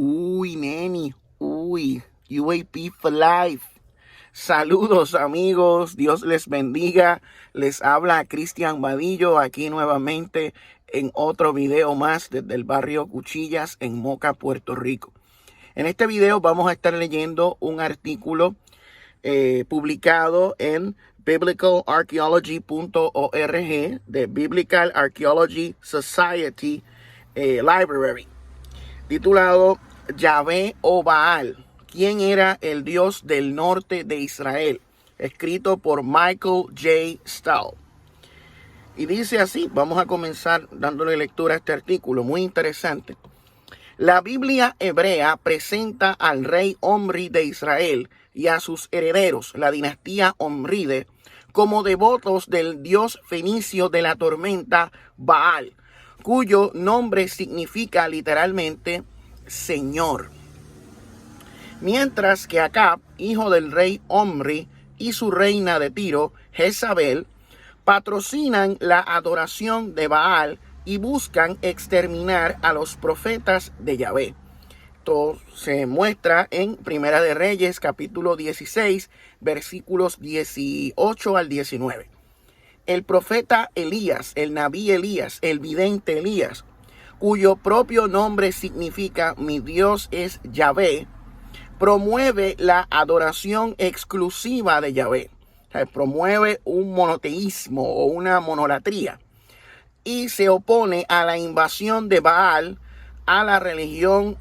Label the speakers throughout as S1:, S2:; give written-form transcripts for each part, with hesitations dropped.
S1: Uy, neni, uy, UAP for life. Saludos amigos, Dios les bendiga. Les habla Cristian Vadillo aquí nuevamente en otro video más desde el barrio Cuchillas en Moca, Puerto Rico. En este video vamos a estar leyendo un artículo publicado en biblicalarchaeology.org de Biblical Archaeology Society Library, titulado Yahvé o Baal, ¿quién era el Dios del norte de Israel? Escrito por Michael J. Stahl. Y dice así, vamos a comenzar dándole lectura a este artículo, muy interesante. La Biblia hebrea presenta al rey Omri de Israel y a sus herederos, la dinastía Omride, como devotos del dios fenicio de la tormenta Baal, cuyo nombre significa literalmente Señor. Mientras que Acab, hijo del rey Omri, y su reina de Tiro, Jezabel, patrocinan la adoración de Baal y buscan exterminar a los profetas de Yahvé. Esto se muestra en Primera de Reyes, capítulo 16, versículos 18 al 19. El profeta Elías, el nabí Elías, el vidente Elías, cuyo propio nombre significa mi Dios es Yahvé, promueve la adoración exclusiva de Yahvé. O sea, promueve un monoteísmo o una monolatría y se opone a la invasión de Baal a la religión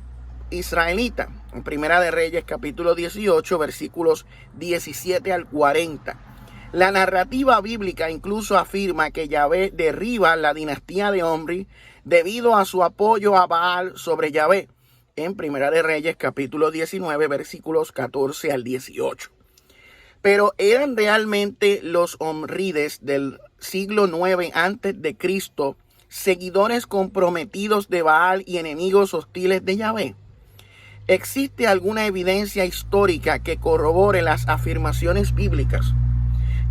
S1: israelita. En Primera de Reyes, capítulo 18, versículos 17 al 40. La narrativa bíblica incluso afirma que Yahvé derriba la dinastía de Omri debido a su apoyo a Baal sobre Yahvé. En Primera de Reyes, capítulo 19, versículos 14 al 18. Pero ¿eran realmente los omrides del siglo 9 antes de Cristo seguidores comprometidos de Baal y enemigos hostiles de Yahvé? ¿Existe alguna evidencia histórica que corrobore las afirmaciones bíblicas?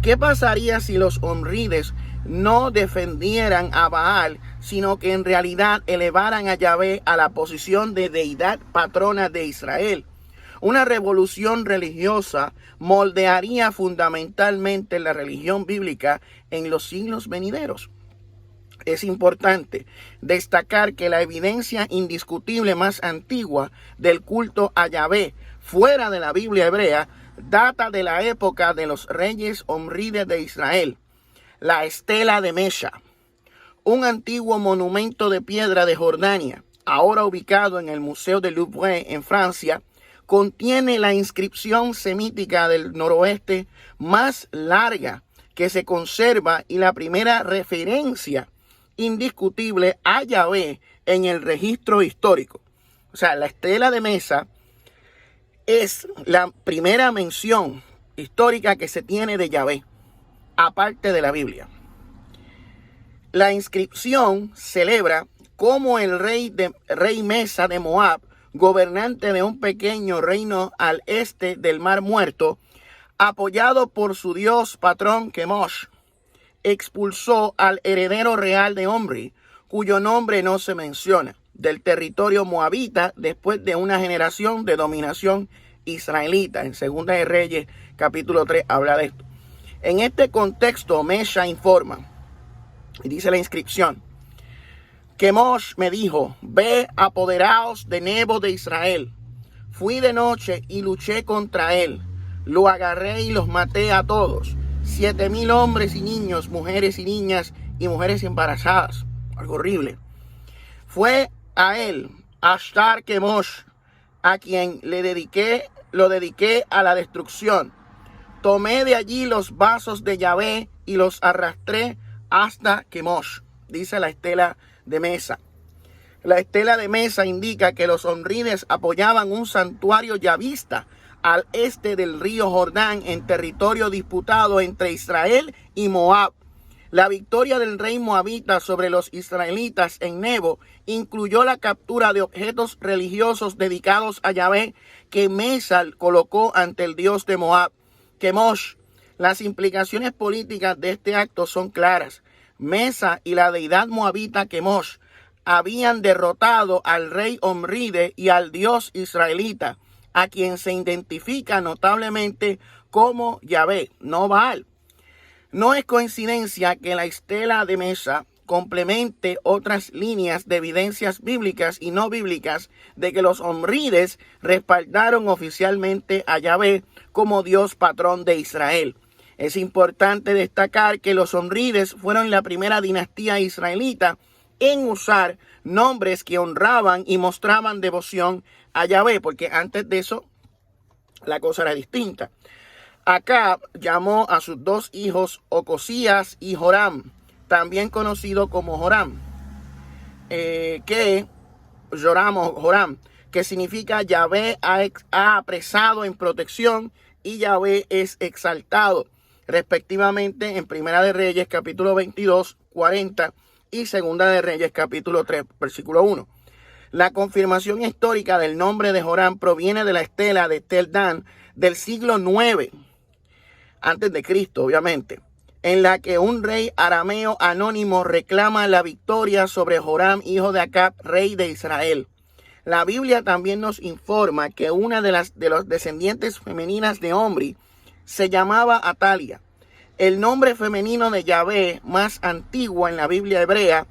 S1: ¿Qué pasaría si los omrides no defendieran a Baal, sino que en realidad elevaran a Yahvé a la posición de deidad patrona de Israel? Una revolución religiosa moldearía fundamentalmente la religión bíblica en los siglos venideros. Es importante destacar que la evidencia indiscutible más antigua del culto a Yahvé fuera de la Biblia hebrea data de la época de los reyes omrides de Israel. La estela de Mesha, un antiguo monumento de piedra de Jordania, ahora ubicado en el Museo del Louvre en Francia, contiene la inscripción semítica del noroeste más larga que se conserva y la primera referencia indiscutible a Yahvé en el registro histórico. O sea, la estela de Mesha es la primera mención histórica que se tiene de Yahvé, aparte de la Biblia. La inscripción celebra cómo el rey Mesha de Moab, gobernante de un pequeño reino al este del Mar Muerto, apoyado por su dios patrón Kemosh, expulsó al heredero real de Omri, cuyo nombre no se menciona, del territorio moabita después de una generación de dominación israelita. En Segunda de Reyes, capítulo 3, habla de esto. En este contexto, Mesha informa, y dice la inscripción: Kemosh me dijo, ve, apoderaos de Nebo de Israel. Fui de noche y luché contra él. Lo agarré y los maté a todos. 7,000 hombres y niños, mujeres y niñas y mujeres embarazadas. Algo horrible. Fue a él, Ashtar Kemosh, a quien lo dediqué a la destrucción. Tomé de allí los vasos de Yahvé y los arrastré hasta Kemosh, dice la estela de Mesha. La estela de Mesha indica que los omrides apoyaban un santuario yavista al este del río Jordán en territorio disputado entre Israel y Moab. La victoria del rey moabita sobre los israelitas en Nebo incluyó la captura de objetos religiosos dedicados a Yahvé que Mesha colocó ante el dios de Moab, Kemosh. Las implicaciones políticas de este acto son claras. Mesha y la deidad moabita Kemosh habían derrotado al rey Omride y al dios israelita, a quien se identifica notablemente como Yahvé, no Baal. No es coincidencia que la estela de Mesa complemente otras líneas de evidencias bíblicas y no bíblicas de que los omrides respaldaron oficialmente a Yahvé como Dios patrón de Israel. Es importante destacar que los omrides fueron la primera dinastía israelita en usar nombres que honraban y mostraban devoción a Yahvé, porque antes de eso la cosa era distinta. Acab llamó a sus dos hijos Ocosías y Joram, también conocido como Joram, Joram, que significa Yahvé ha apresado en protección y Yahvé es exaltado, respectivamente en Primera de Reyes capítulo 22, 40 y Segunda de Reyes capítulo 3, versículo 1. La confirmación histórica del nombre de Joram proviene de la estela de Tel Dan del siglo IX, antes de Cristo, obviamente, en la que un rey arameo anónimo reclama la victoria sobre Joram, hijo de Acab, rey de Israel. La Biblia también nos informa que una de los descendientes femeninas de Omri se llamaba Atalia. El nombre femenino de Yahvé más antiguo en la Biblia hebrea,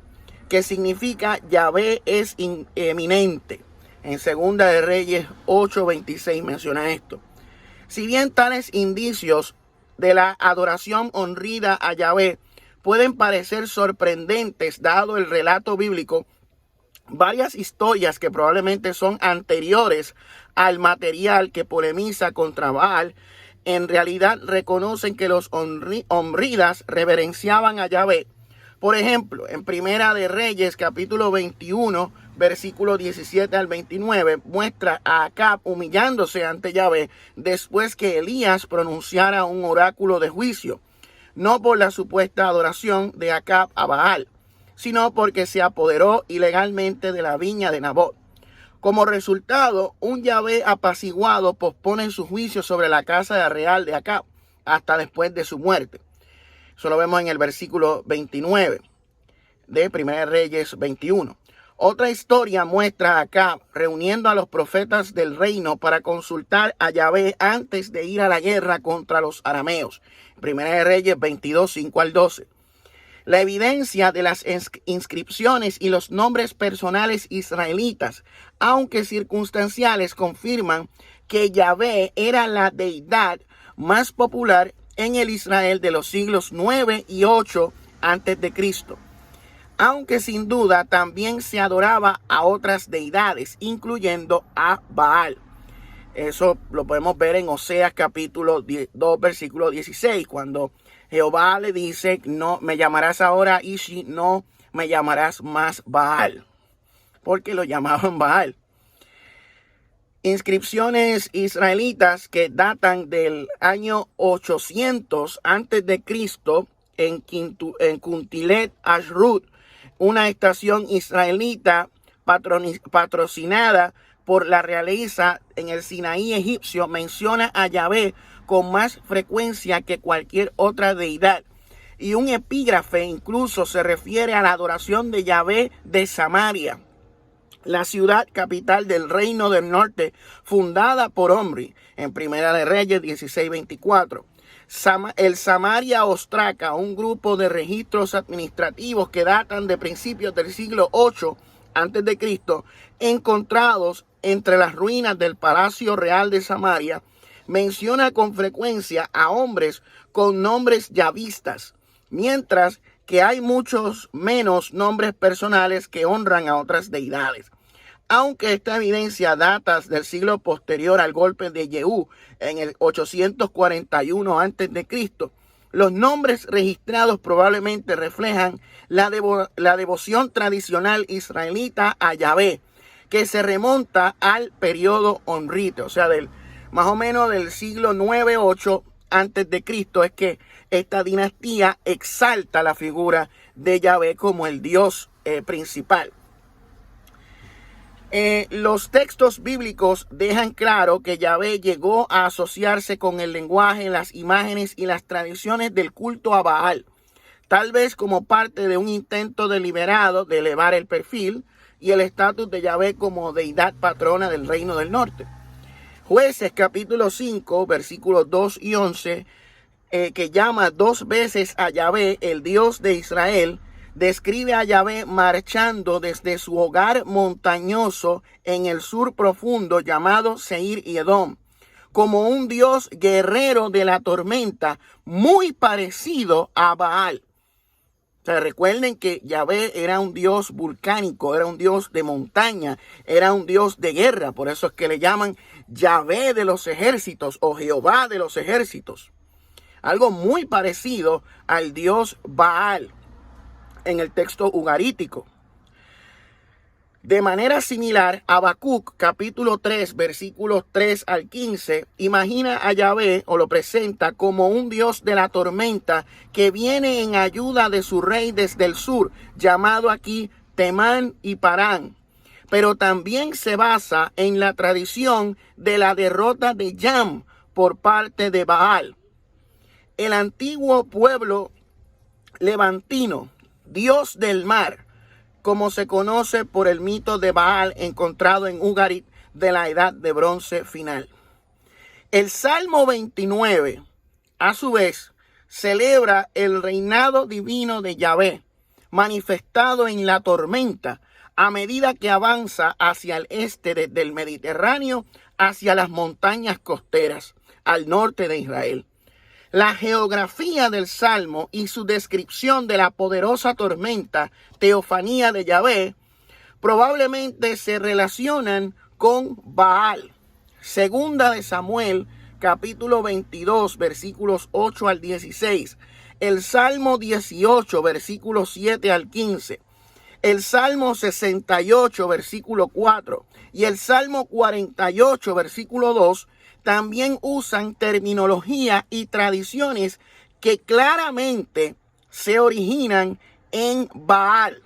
S1: que significa Yahvé es eminente. En Segunda de Reyes 8:26 menciona esto. Si bien tales indicios de la adoración honrida a Yahvé pueden parecer sorprendentes dado el relato bíblico, varias historias que probablemente son anteriores al material que polemiza contra Baal, en realidad reconocen que los omridas reverenciaban a Yahvé. Por ejemplo, en Primera de Reyes, capítulo 21, versículo 17 al 29, muestra a Acab humillándose ante Yahvé después que Elías pronunciara un oráculo de juicio, no por la supuesta adoración de Acab a Baal, sino porque se apoderó ilegalmente de la viña de Nabot. Como resultado, un Yahvé apaciguado pospone su juicio sobre la casa real de Acab hasta después de su muerte. Eso lo vemos en el versículo 29 de Primera Reyes 21. Otra historia muestra a Acab reuniendo a los profetas del reino para consultar a Yahvé antes de ir a la guerra contra los arameos. Primera Reyes 22, 5 al 12. La evidencia de las inscripciones y los nombres personales israelitas, aunque circunstanciales, confirman que Yahvé era la deidad más popular en el Israel de los siglos 9 y 8 antes de Cristo. Aunque sin duda también se adoraba a otras deidades, incluyendo a Baal. Eso lo podemos ver en Oseas capítulo 2, versículo 16, cuando Jehová le dice, no me llamarás ahora Ishi, no me llamarás más Baal, porque lo llamaban Baal. Inscripciones israelitas que datan del año 800 antes de Cristo en Kuntilet Ashrut, una estación israelita patrocinada por la realeza en el Sinaí egipcio, menciona a Yahvé con más frecuencia que cualquier otra deidad. Y un epígrafe incluso se refiere a la adoración de Yahvé de Samaria, la ciudad capital del reino del norte, fundada por Omri, en Primera de Reyes 16:24. El Samaria Ostraca, un grupo de registros administrativos que datan de principios del siglo 8 antes de Cristo, encontrados entre las ruinas del Palacio Real de Samaria, menciona con frecuencia a hombres con nombres yavistas, mientras que hay muchos menos nombres personales que honran a otras deidades. Aunque esta evidencia data del siglo posterior al golpe de Yehú en el 841 a.C., los nombres registrados probablemente reflejan la devoción tradicional israelita a Yahvé, que se remonta al periodo omrite, o sea, más o menos del siglo 9-8 antes de Cristo, es que esta dinastía exalta la figura de Yahvé como el Dios principal. Los textos bíblicos dejan claro que Yahvé llegó a asociarse con el lenguaje, las imágenes y las tradiciones del culto a Baal. tal vez como parte de un intento deliberado de elevar el perfil y el estatus de Yahvé como deidad patrona del reino del norte. Jueces capítulo 5, versículos 2 y 11, que llama 2 veces a Yahvé, el Dios de Israel, describe a Yahvé marchando desde su hogar montañoso en el sur profundo llamado Seir y Edom, como un Dios guerrero de la tormenta, muy parecido a Baal. O sea, recuerden que Yahvé era un Dios volcánico, era un Dios de montaña, era un Dios de guerra. Por eso es que le llaman Yahvé de los ejércitos o Jehová de los ejércitos. Algo muy parecido al Dios Baal en el texto ugarítico. De manera similar, Habacuc, capítulo 3, versículos 3 al 15, imagina a Yahvé o lo presenta como un Dios de la tormenta que viene en ayuda de su rey desde el sur, llamado aquí Temán y Parán. Pero también se basa en la tradición de la derrota de Yam por parte de Baal. El antiguo pueblo levantino, Dios del mar, como se conoce por el mito de Baal encontrado en Ugarit de la Edad de Bronce final. El Salmo 29, a su vez, celebra el reinado divino de Yahvé, manifestado en la tormenta, a medida que avanza hacia el este desde el Mediterráneo hacia las montañas costeras, al norte de Israel. La geografía del Salmo y su descripción de la poderosa tormenta, teofanía de Yahvé, probablemente se relacionan con Baal. Segunda de Samuel, capítulo 22, versículos 8 al 16. El Salmo 18, versículos 7 al 15. El Salmo 68, versículo 4. Y el Salmo 48, versículo 2. También usan terminología y tradiciones que claramente se originan en Baal.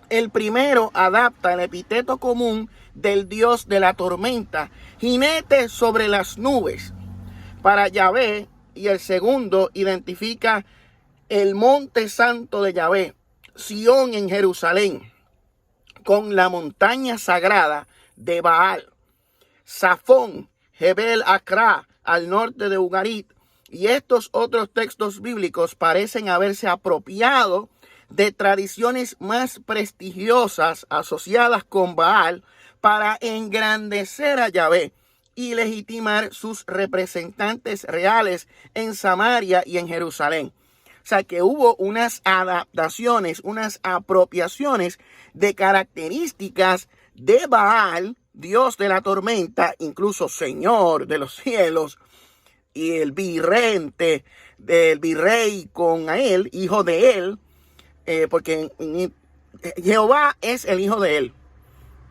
S1: El primero adapta el epíteto común del dios de la tormenta, jinete sobre las nubes, para Yahvé, y el segundo identifica el monte santo de Yahvé, Sión en Jerusalén, con la montaña sagrada de Baal, Safón, Jebel Acra, al norte de Ugarit, y estos otros textos bíblicos parecen haberse apropiado de tradiciones más prestigiosas asociadas con Baal para engrandecer a Yahvé y legitimar sus representantes reales en Samaria y en Jerusalén. O sea que hubo unas adaptaciones, unas apropiaciones de características de Baal, Dios de la tormenta, incluso Señor de los cielos, y el virrente del virrey con él, hijo de él, porque Jehová es el hijo de él,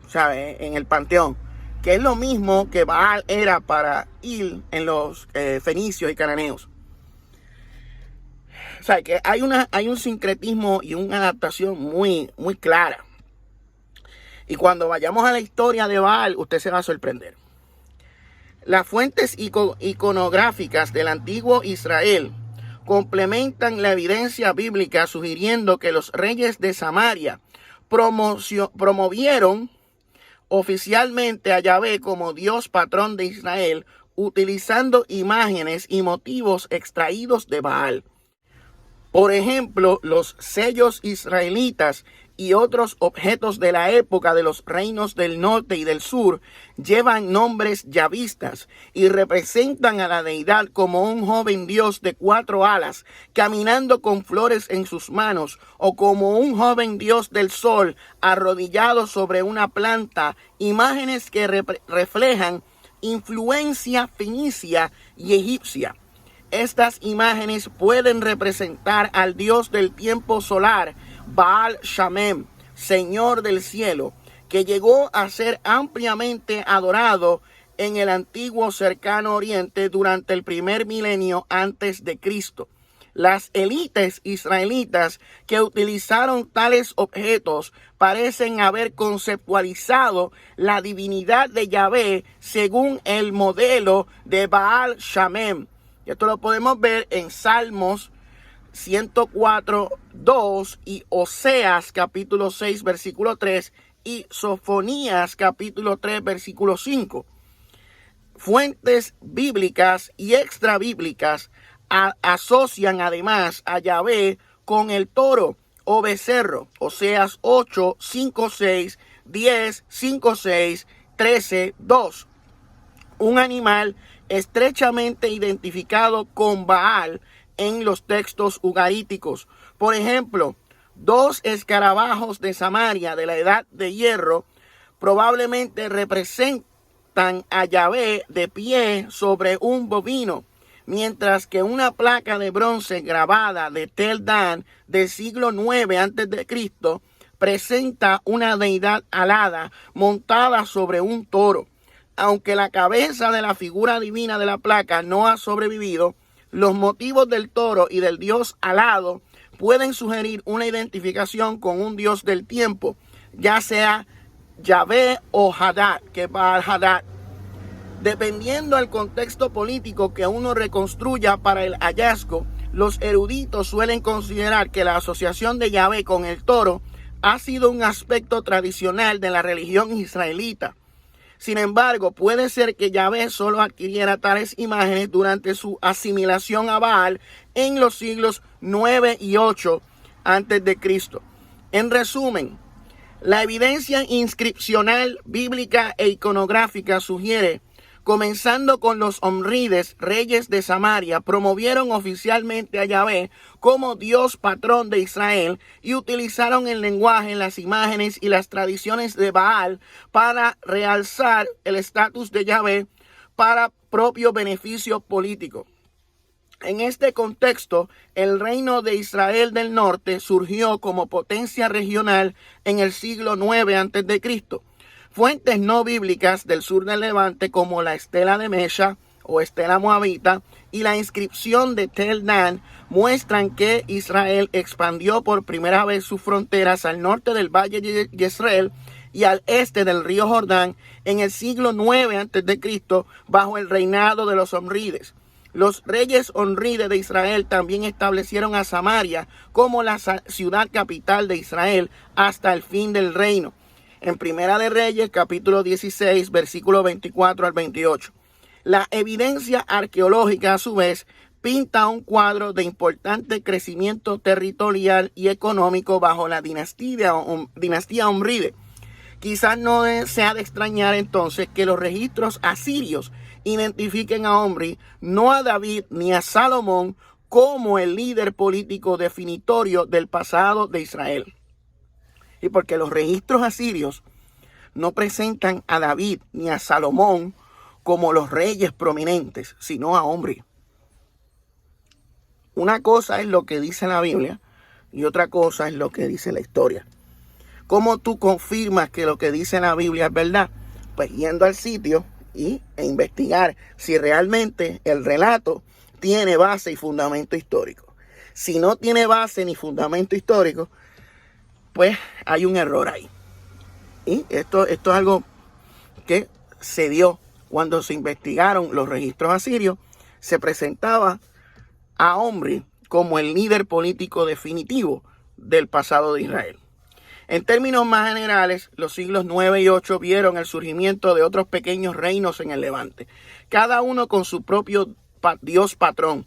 S1: ¿sabe? En el panteón, que es lo mismo que Baal era para Il en los fenicios y cananeos. O sea que hay un sincretismo y una adaptación muy clara. Y cuando vayamos a la historia de Baal, usted se va a sorprender. Las fuentes iconográficas del antiguo Israel complementan la evidencia bíblica sugiriendo que los reyes de Samaria promovieron oficialmente a Yahvé como Dios patrón de Israel, utilizando imágenes y motivos extraídos de Baal. Por ejemplo, los sellos israelitas y otros objetos de la época de los reinos del norte y del sur llevan nombres yavistas y representan a la deidad como un joven dios de 4 alas caminando con flores en sus manos, o como un joven dios del sol arrodillado sobre una planta, imágenes que reflejan influencia fenicia y egipcia. Estas imágenes pueden representar al dios del tiempo solar, Baal Shamem, Señor del cielo, que llegó a ser ampliamente adorado en el antiguo cercano oriente durante el primer milenio antes de Cristo. Las élites israelitas que utilizaron tales objetos parecen haber conceptualizado la divinidad de Yahvé según el modelo de Baal Shamem. Y esto lo podemos ver en Salmos 104:2 y Oseas capítulo 6 versículo 3 y Sofonías capítulo 3 versículo 5. Fuentes bíblicas y extra bíblicas asocian además a Yahvé con el toro o becerro. Oseas 8, 5, 6, 10, 5, 6, 13, 2. Un animal estrechamente identificado con Baal en los textos ugaríticos. Por ejemplo, 2 escarabajos de Samaria de la edad de hierro probablemente representan a Yahvé de pie sobre un bovino, mientras que una placa de bronce grabada de Tel Dan del siglo IX a.C. presenta una deidad alada montada sobre un toro. Aunque la cabeza de la figura divina de la placa no ha sobrevivido, los motivos del toro y del dios alado pueden sugerir una identificación con un dios del tiempo, ya sea Yahvé o Hadad, que es Baal Hadad. Dependiendo del contexto político que uno reconstruya para el hallazgo, los eruditos suelen considerar que la asociación de Yahvé con el toro ha sido un aspecto tradicional de la religión israelita. Sin embargo, puede ser que Yahvé solo adquiriera tales imágenes durante su asimilación a Baal en los siglos 9 y 8 a.C. En resumen, la evidencia inscripcional, bíblica e iconográfica sugiere, comenzando con los omrides, reyes de Samaria, promovieron oficialmente a Yahvé como Dios patrón de Israel y utilizaron el lenguaje, las imágenes y las tradiciones de Baal para realzar el estatus de Yahvé para propio beneficio político. En este contexto, el reino de Israel del Norte surgió como potencia regional en el siglo IX a.C. Fuentes no bíblicas del sur del Levante como la estela de Mesha o estela moabita y la inscripción de Tel Dan muestran que Israel expandió por primera vez sus fronteras al norte del valle de Jezreel y al este del río Jordán en el siglo IX a.C. bajo el reinado de los omrides. Los reyes omrides de Israel también establecieron a Samaria como la ciudad capital de Israel hasta el fin del reino. En Primera de Reyes, capítulo 16, versículo 24 al 28. La evidencia arqueológica, a su vez, pinta un cuadro de importante crecimiento territorial y económico bajo la dinastía omride. Quizás no sea de extrañar entonces que los registros asirios identifiquen a Omri, no a David ni a Salomón, como el líder político definitorio del pasado de Israel. Y porque los registros asirios no presentan a David ni a Salomón como los reyes prominentes, sino a Omri. Una cosa es lo que dice la Biblia y otra cosa es lo que dice la historia. ¿Cómo tú confirmas que lo que dice la Biblia es verdad? Pues yendo al sitio e investigar si realmente el relato tiene base y fundamento histórico. Si no tiene base ni fundamento histórico, pues hay un error ahí. Y esto es algo que se dio cuando se investigaron los registros asirios. Se presentaba a Omri como el líder político definitivo del pasado de Israel. En términos más generales, los siglos 9 y 8 vieron el surgimiento de otros pequeños reinos en el Levante, cada uno con su propio Dios patrón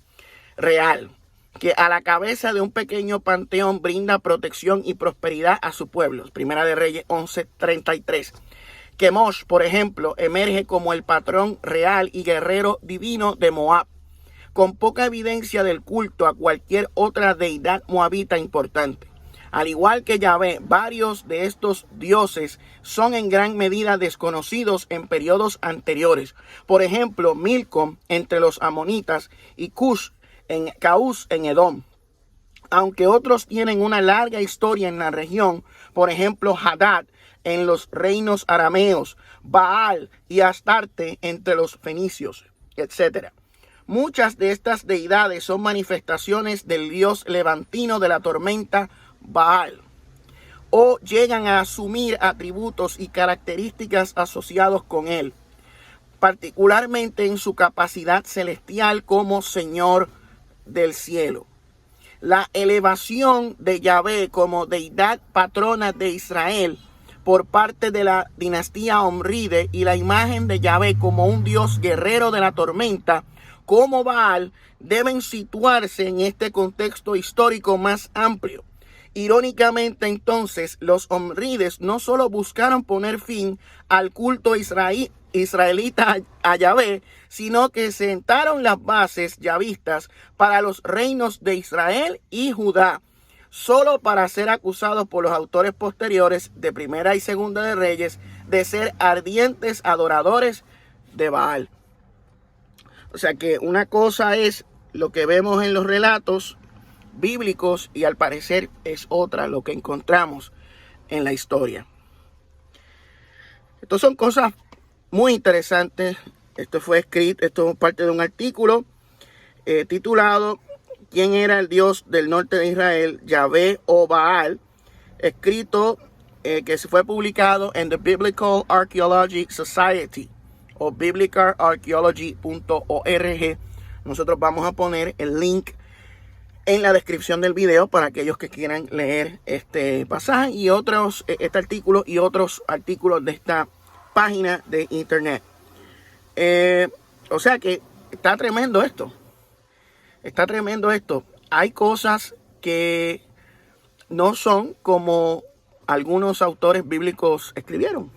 S1: real, que a la cabeza de un pequeño panteón brinda protección y prosperidad a su pueblo. Primera de Reyes 11:33. Kemosh, por ejemplo, emerge como el patrón real y guerrero divino de Moab, con poca evidencia del culto a cualquier otra deidad moabita importante. Al igual que Yahvé, varios de estos dioses son en gran medida desconocidos en periodos anteriores. Por ejemplo, Milcom entre los amonitas y Caús en Edom. Aunque otros tienen una larga historia en la región, por ejemplo, Hadad en los reinos arameos, Baal y Astarte entre los fenicios, etc. Muchas de estas deidades son manifestaciones del dios levantino de la tormenta Baal, o llegan a asumir atributos y características asociados con él, particularmente en su capacidad celestial como Señor del cielo. La elevación de Yahvé como deidad patrona de Israel por parte de la dinastía Omride y la imagen de Yahvé como un dios guerrero de la tormenta, como Baal, deben situarse en este contexto histórico más amplio. Irónicamente, entonces, los omrides no solo buscaron poner fin al culto israelita a Yahvé, sino que sentaron las bases yavistas para los reinos de Israel y Judá, solo para ser acusados por los autores posteriores de Primera y Segunda de Reyes de ser ardientes adoradores de Baal. O sea que una cosa es lo que vemos en los relatos bíblicos y al parecer es otra lo que encontramos en la historia. Estas son cosas muy interesantes. Esto fue escrito, esto es parte de un artículo titulado ¿Quién era el Dios del norte de Israel? Yahvé o Baal, escrito que se fue publicado en The Biblical Archaeology Society o biblicalarchaeology.org. Nosotros vamos a poner el link en la descripción del video para aquellos que quieran leer este pasaje y otros, este artículo y otros artículos de esta página de internet. O sea que está tremendo esto. Está tremendo esto. Hay cosas que no son como algunos autores bíblicos escribieron.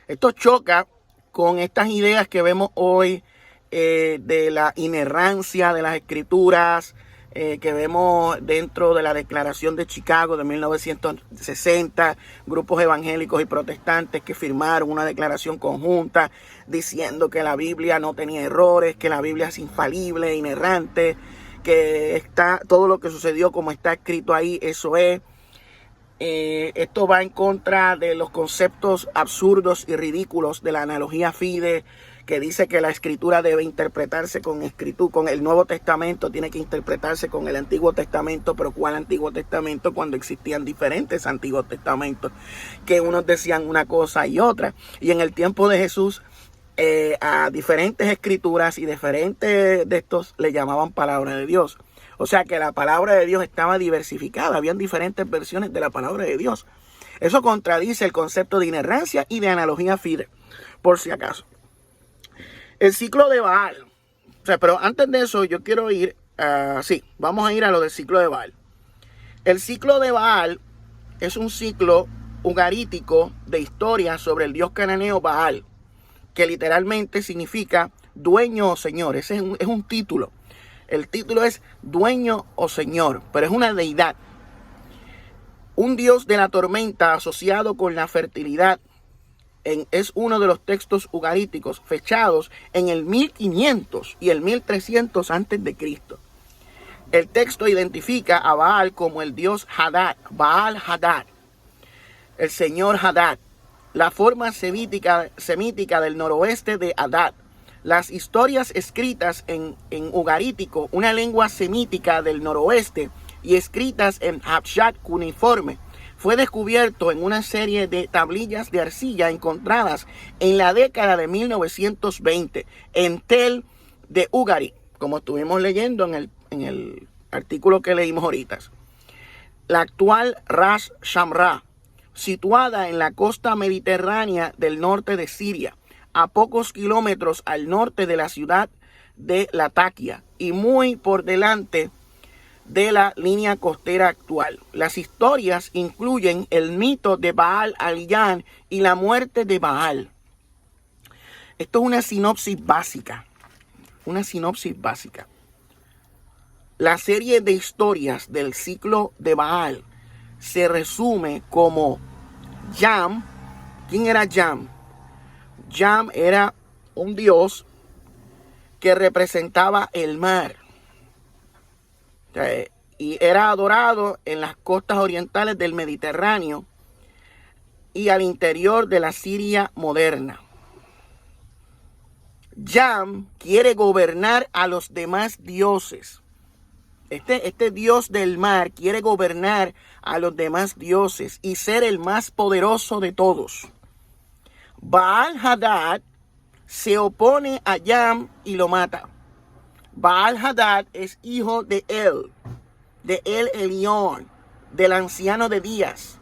S1: Esto choca con estas ideas que vemos hoy de la inerrancia de las escrituras, que vemos dentro de la Declaración de Chicago de 1960, grupos evangélicos y protestantes que firmaron una declaración conjunta diciendo que la Biblia no tenía errores, que la Biblia es infalible, inerrante, que está todo lo que sucedió como está escrito ahí, eso es. Esto va en contra de los conceptos absurdos y ridículos de la analogía fide, que dice que la escritura debe interpretarse con el Nuevo Testamento, tiene que interpretarse con el Antiguo Testamento, pero ¿cuál Antiguo Testamento? Cuando existían diferentes Antiguos Testamentos, que unos decían una cosa y otra. Y en el tiempo de Jesús, a diferentes escrituras y diferentes de estos le llamaban palabra de Dios. O sea que la palabra de Dios estaba diversificada, habían diferentes versiones de la palabra de Dios. Eso contradice el concepto de inerrancia y de analogía fide, por si acaso. El ciclo de Baal. O sea, pero antes de eso yo quiero ir, vamos a ir a lo del ciclo de Baal. El ciclo de Baal es un ciclo ugarítico de historia sobre el dios cananeo Baal, que literalmente significa dueño o señor. Ese es un título. El título es dueño o señor, pero es una deidad. Un dios de la tormenta asociado con la fertilidad. Es uno de los textos ugaríticos fechados en el 1500 y el 1300 antes de Cristo. El texto identifica a Baal como el dios Hadad, Baal Hadad, el señor Hadad, la forma semítica del noroeste de Hadad. Las historias escritas en ugarítico, una lengua semítica del noroeste, y escritas en Habshat cuneiforme, fue descubierto en una serie de tablillas de arcilla encontradas en la década de 1920 en Tel de Ugari, como estuvimos leyendo en el artículo que leímos ahorita. La actual Ras Shamra, situada en la costa mediterránea del norte de Siria, a pocos kilómetros al norte de la ciudad de Latakia y muy por delante de la línea costera actual. Las historias incluyen el mito de Baal Aliyan y la muerte de Baal. Esto es una sinopsis básica. Una sinopsis básica. La serie de historias del ciclo de Baal se resume como Yam. ¿Quién era Yam? Yam era un dios que representaba el mar. Y era adorado en las costas orientales del Mediterráneo y al interior de la Siria moderna. Yam quiere gobernar a los demás dioses. Este dios del mar quiere gobernar a los demás dioses y ser el más poderoso de todos. Baal Hadad se opone a Yam y lo mata. Baal Hadad es hijo de él. de El Elyon, del anciano de días,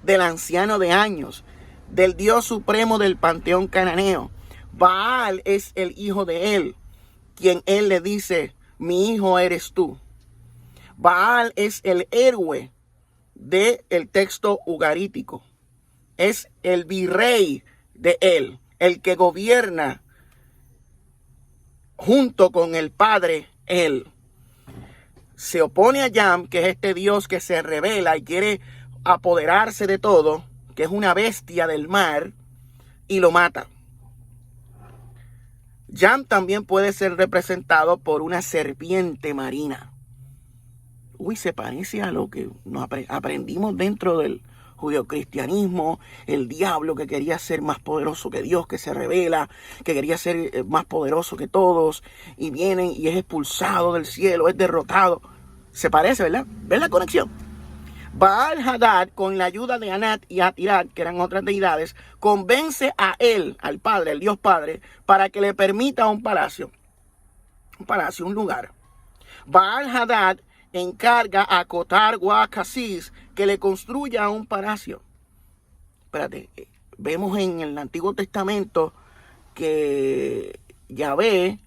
S1: del anciano de años, del Dios supremo del panteón cananeo. Baal es el hijo de él, quien él le dice, mi hijo eres tú. Baal es el héroe del texto ugarítico. Es el virrey de él, el que gobierna junto con el padre él. Se opone a Yam, que es este Dios que se revela y quiere apoderarse de todo, que es una bestia del mar, y lo mata. Yam también puede ser representado por una serpiente marina. Uy, se parece a lo que nos aprendimos dentro del judeocristianismo, el diablo que quería ser más poderoso que Dios, que se revela, que quería ser más poderoso que todos, y viene y es expulsado del cielo, es derrotado. Se parece, ¿verdad? ¿Ves la conexión? Baal-Hadad, con la ayuda de Anat y Atirat, que eran otras deidades, convence a él, al Padre, el Dios Padre, para que le permita un palacio, un lugar. Baal-Hadad encarga a Cotar Guacasis que le construya un palacio. Espérate, vemos en el Antiguo Testamento que Yahvé,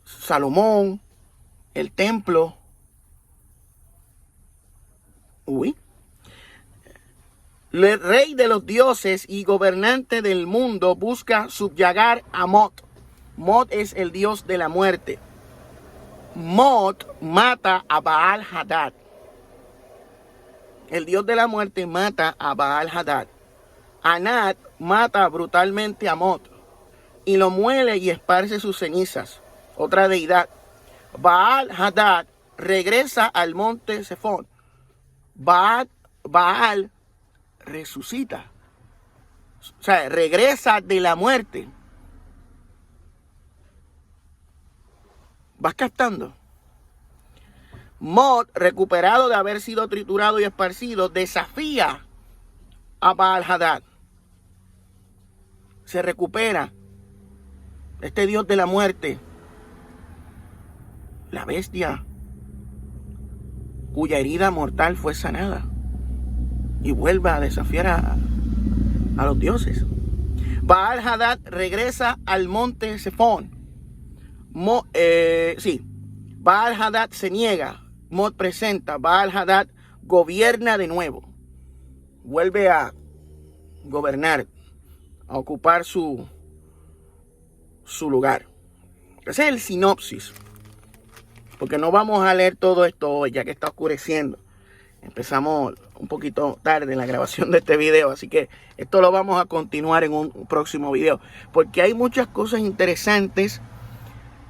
S1: Salomón, el templo, el rey de los dioses y gobernante del mundo busca subyagar a Mot. Mot es el dios de la muerte. Mot mata a Baal-Hadad. El dios de la muerte mata a Baal-Hadad. Anat mata brutalmente a Mot y lo muele y esparce sus cenizas. Otra deidad. Baal-Hadad regresa al monte Sefón. Baal resucita. O sea, regresa de la muerte. ¿Vas captando? Mot, recuperado de haber sido triturado y esparcido, desafía a Baal-Hadad. Se recupera. Este dios de la muerte, la bestia cuya herida mortal fue sanada, y vuelve a desafiar a los dioses. Baal-Hadad regresa al monte Sefón. Baal-Hadad se niega. Mot presenta. Baal-Hadad gobierna de nuevo. Vuelve a gobernar, a ocupar su lugar. Ese es el sinopsis. Porque no vamos a leer todo esto hoy, ya que está oscureciendo. Empezamos un poquito tarde en la grabación de este video, así que esto lo vamos a continuar en un próximo video. Porque hay muchas cosas interesantes.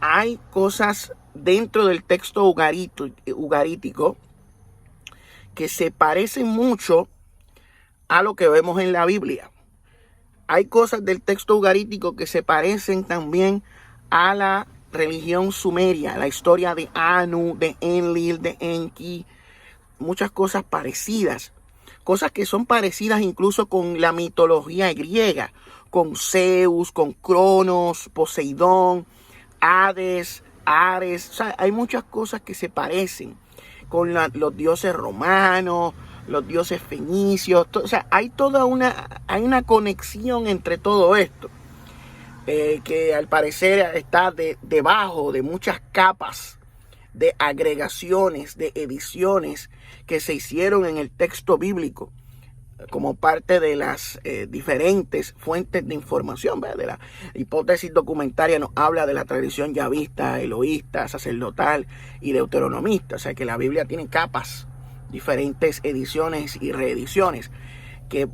S1: Hay cosas dentro del texto ugarítico que se parecen mucho a lo que vemos en la Biblia. Hay cosas del texto ugarítico que se parecen también a la religión sumeria, la historia de Anu, de Enlil, de Enki, muchas cosas parecidas, cosas que son parecidas incluso con la mitología griega, con Zeus, con Cronos, Poseidón, Hades, Ares. O sea, hay muchas cosas que se parecen con los dioses romanos, los dioses fenicios. O sea, hay una conexión entre todo esto. Que al parecer está debajo de muchas capas de agregaciones, de ediciones que se hicieron en el texto bíblico como parte de las diferentes fuentes de información, ¿verdad? De la hipótesis documentaria nos habla de la tradición yavista, eloísta, sacerdotal y deuteronomista. O sea que la Biblia tiene capas, diferentes ediciones y reediciones que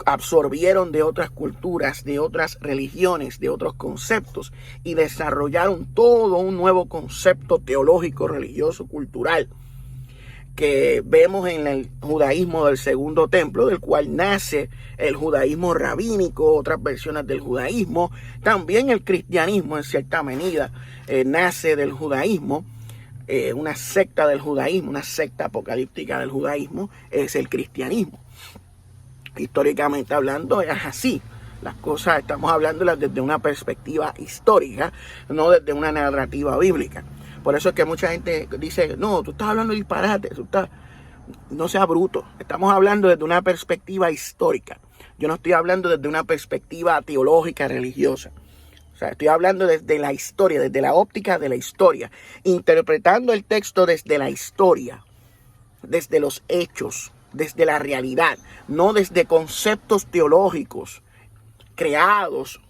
S1: absorbieron de otras culturas, de otras religiones, de otros conceptos y desarrollaron todo un nuevo concepto teológico, religioso, cultural que vemos en el judaísmo del segundo templo, del cual nace el judaísmo rabínico, otras versiones del judaísmo. También el cristianismo en cierta medida nace del judaísmo. Una secta del judaísmo, una secta apocalíptica del judaísmo es el cristianismo. Históricamente hablando es así. Las cosas estamos hablándolas desde una perspectiva histórica, no desde una narrativa bíblica. Por eso es que mucha gente dice, no, tú estás hablando de disparate, no seas bruto. Estamos hablando desde una perspectiva histórica. Yo no estoy hablando desde una perspectiva teológica, religiosa. O sea, estoy hablando desde la historia, desde la óptica de la historia, interpretando el texto desde la historia, desde los hechos, desde la realidad, no desde conceptos teológicos creados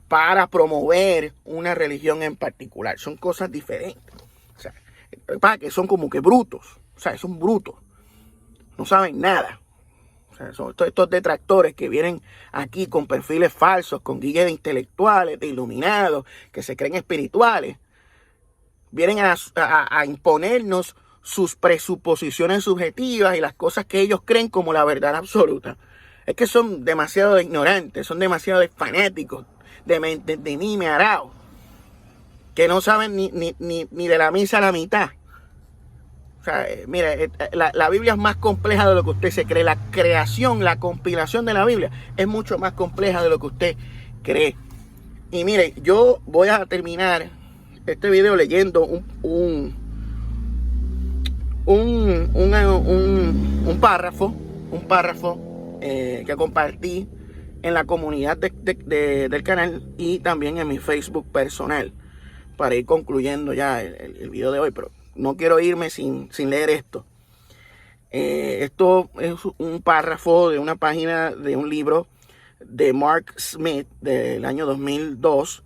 S1: para promover una religión en particular. Son cosas diferentes. O sea, para que son como que brutos. O sea, son brutos. No saben nada. O sea, son estos detractores que vienen aquí con perfiles falsos, con guías de intelectuales, de iluminados, que se creen espirituales. Vienen a imponernos sus presuposiciones subjetivas y las cosas que ellos creen como la verdad absoluta. Es que son demasiado ignorantes, son demasiado fanáticos de mí me arao, que no saben ni de la misa a la mitad. O sea, mire, la Biblia es más compleja de lo que usted se cree. La creación, la compilación de la Biblia es mucho más compleja de lo que usted cree. Y mire, yo voy a terminar este video leyendo un párrafo que compartí en la comunidad del canal y también en mi Facebook personal, para ir concluyendo ya el video de hoy, pero no quiero irme sin leer esto. Esto es un párrafo de una página de un libro de Mark Smith del año 2002,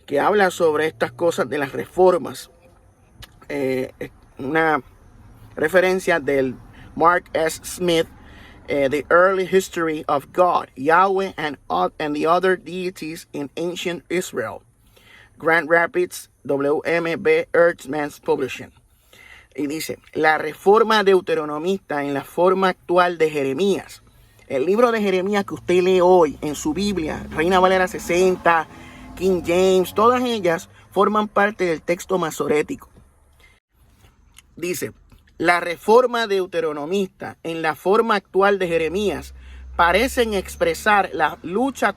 S1: que habla sobre estas cosas de las reformas. Una referencia del Mark S. Smith, The Early History of God, Yahweh and the Other Deities in Ancient Israel. Grand Rapids, W.M.B. Earthman's Publishing. Y dice, la reforma deuteronomista en la forma actual de Jeremías. El libro de Jeremías que usted lee hoy en su Biblia, Reina Valera 60, King James, todas ellas forman parte del texto masorético. Dice, la reforma deuteronomista en la forma actual de Jeremías parecen expresar la lucha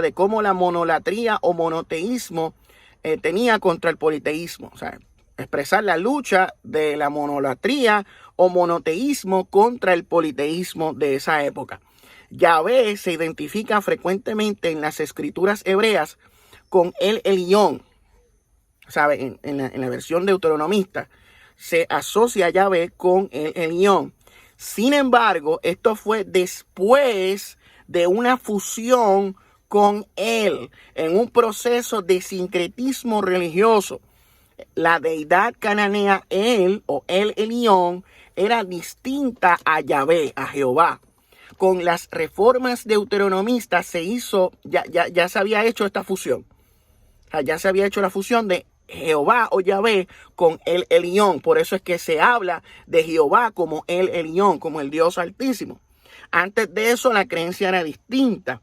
S1: de cómo la monolatría o monoteísmo tenía contra el politeísmo. O sea, expresar la lucha de la monolatría o monoteísmo contra el politeísmo de esa época. Yahvé se identifica frecuentemente en las escrituras hebreas con el Elión. ¿Sabe? En la versión deuteronomista se asocia a Yahvé con el Elión. Sin embargo, esto fue después de una fusión con él, en un proceso de sincretismo religioso. La deidad cananea, él o el Elión, era distinta a Yahvé, a Jehová. Con las reformas deuteronomistas se hizo, ya se había hecho esta fusión. O sea, ya se había hecho la fusión de Jehová o Yahvé con el Elión. Por eso es que se habla de Jehová como el Elión, como el Dios Altísimo. Antes de eso la creencia era distinta.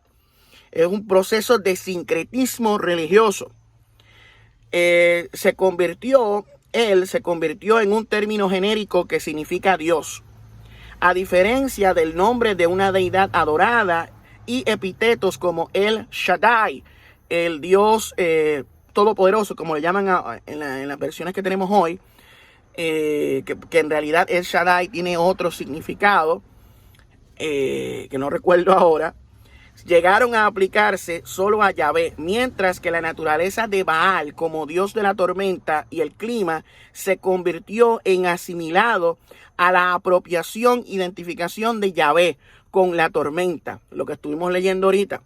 S1: Es un proceso de sincretismo religioso. Se convirtió en un término genérico que significa Dios. A diferencia del nombre de una deidad adorada y epítetos como el Shaddai, el Dios todopoderoso, como le llaman en las versiones que tenemos hoy, que en realidad el Shaddai tiene otro significado, que no recuerdo ahora, llegaron a aplicarse solo a Yahvé, mientras que la naturaleza de Baal como dios de la tormenta y el clima se convirtió en asimilado a la apropiación, identificación de Yahvé con la tormenta, lo que estuvimos leyendo ahorita.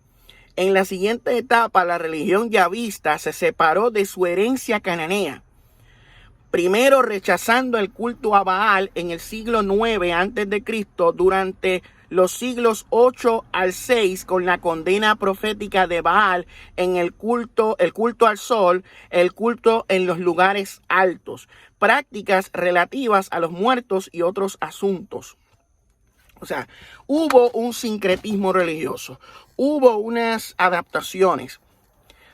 S1: En la siguiente etapa, la religión yahvista se separó de su herencia cananea, primero rechazando el culto a Baal en el siglo 9 a.C., durante los siglos 8 al 6 con la condena profética de Baal en el culto al sol, el culto en los lugares altos, prácticas relativas a los muertos y otros asuntos. O sea, hubo un sincretismo religioso, hubo unas adaptaciones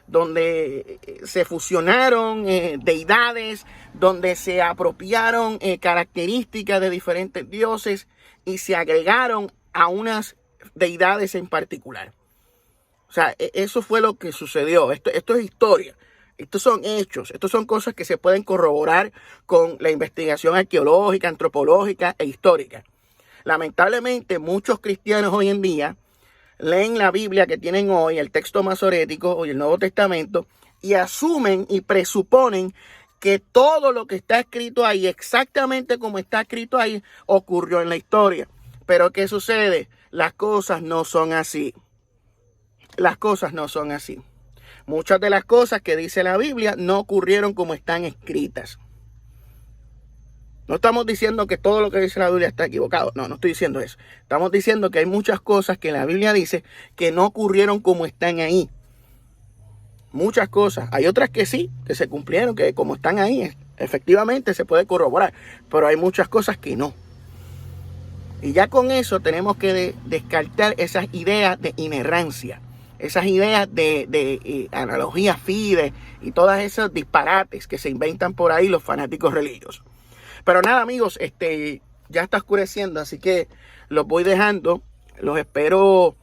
S1: donde se fusionaron deidades, donde se apropiaron características de diferentes dioses y se agregaron a unas deidades en particular. O sea, eso fue lo que sucedió. Esto es historia. Estos son hechos, estos son cosas que se pueden corroborar con la investigación arqueológica, antropológica e histórica. Lamentablemente, muchos cristianos hoy en día leen la Biblia que tienen hoy, el texto masorético o el Nuevo Testamento, y asumen y presuponen que todo lo que está escrito ahí, exactamente como está escrito ahí, ocurrió en la historia. Pero ¿qué sucede? Las cosas no son así. Las cosas no son así. Muchas de las cosas que dice la Biblia no ocurrieron como están escritas. No estamos diciendo que todo lo que dice la Biblia está equivocado. No estoy diciendo eso. Estamos diciendo que hay muchas cosas que la Biblia dice que no ocurrieron como están ahí. Muchas cosas. Hay otras que sí, que se cumplieron, que como están ahí, efectivamente se puede corroborar. Pero hay muchas cosas que no. Y ya con eso tenemos que descartar esas ideas de inerrancia. Esas ideas de analogías fide y todas esos disparates que se inventan por ahí los fanáticos religiosos. Pero nada, amigos, ya está oscureciendo, así que los voy dejando. Los espero,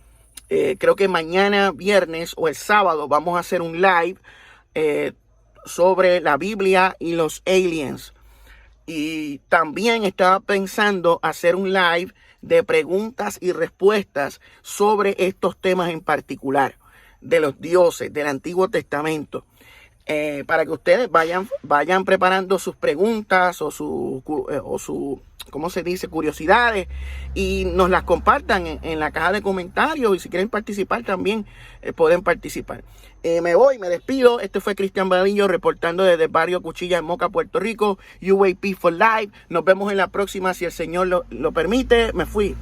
S1: creo que mañana viernes o el sábado vamos a hacer un live sobre la Biblia y los aliens. Y también estaba pensando hacer un live de preguntas y respuestas sobre estos temas en particular, de los dioses, del Antiguo Testamento, para que ustedes vayan preparando sus preguntas o su ¿cómo se dice? Curiosidades, y nos las compartan en la caja de comentarios, y si quieren participar también pueden participar. Me despido. Este fue Cristian Vadillo reportando desde el barrio Cuchilla en Moca, Puerto Rico. UAP for Life. Nos vemos en la próxima si el Señor lo permite. Me fui.